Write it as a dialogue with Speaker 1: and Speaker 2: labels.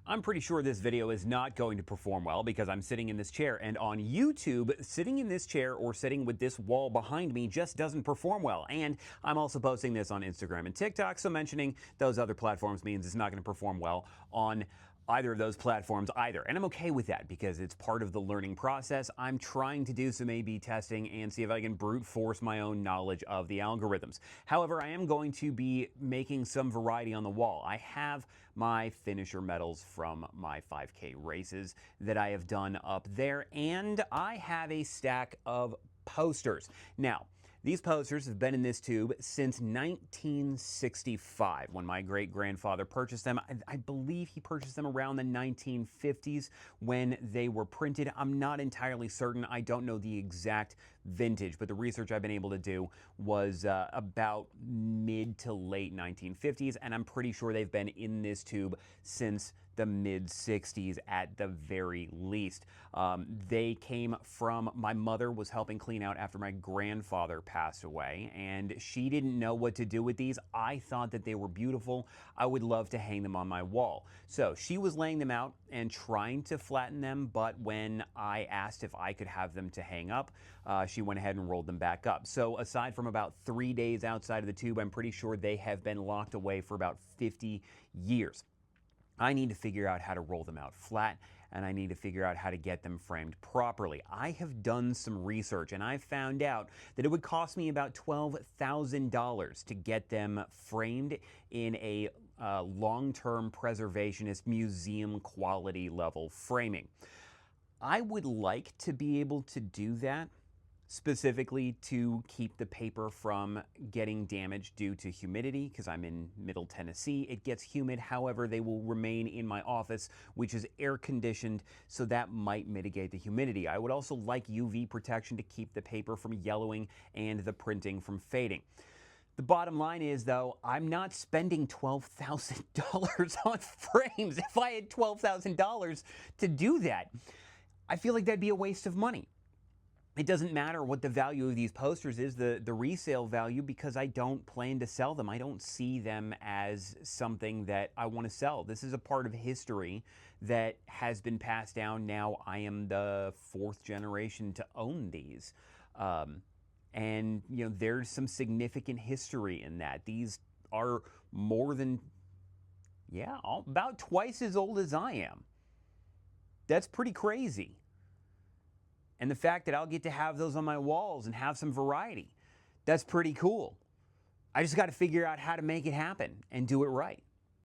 Speaker 1: I'm pretty sure this video is not going to perform well because I'm sitting in this chair, and on YouTube, sitting in this chair or sitting with this wall behind me just doesn't perform well. And I'm also posting this on Instagram and TikTok, so mentioning those other platforms means it's not going to perform well on either of those platforms either. And I'm okay with that because it's part of the learning process. I'm trying to do some A/B testing and see if I can brute force my own knowledge of the algorithms. However, I am going to be making some variety on the wall. I have my finisher medals from my 5K races that I have done up there, and I have a stack of posters. Now, these posters have been in this tube since 1965 when my great-grandfather purchased them. I believe he purchased them around the 1950s when they were printed. I'm not entirely certain. I don't know the exact vintage, but the research I've been able to do was about mid to late 1950s, and I'm pretty sure they've been in this tube since the mid-60s at the very least. They came from, my mother was helping clean out after my grandfather passed away, and she didn't know what to do with these. I thought that they were beautiful. I would love to hang them on my wall. So she was laying them out and trying to flatten them, but when I asked if I could have them to hang up, she went ahead and rolled them back up. So aside from about 3 days outside of the tube, I'm pretty sure they have been locked away for about 50 years. I need to figure out how to roll them out flat, and I need to figure out how to get them framed properly. I have done some research, and I found out that it would cost me about $12,000 to get them framed in a long-term preservationist museum quality level framing. I would like to be able to do that, specifically to keep the paper from getting damaged due to humidity, because I'm in Middle Tennessee. It gets humid, however, they will remain in my office, which is air conditioned, so that might mitigate the humidity. I would also like UV protection to keep the paper from yellowing and the printing from fading. The bottom line is, though, I'm not spending $12,000 on frames. If I had $12,000 to do that, I feel like that'd be a waste of money. It doesn't matter what the value of these posters is, the resale value, because I don't plan to sell them. I don't see them as something that I want to sell. This is a part of history that has been passed down. Now I am the 4th generation to own these. And, you know, there's some significant history in that. These are more than, about twice as old as I am. That's pretty crazy. And the fact that I'll get to have those on my walls and have some variety, that's pretty cool. I just got to figure out how to make it happen and do it right.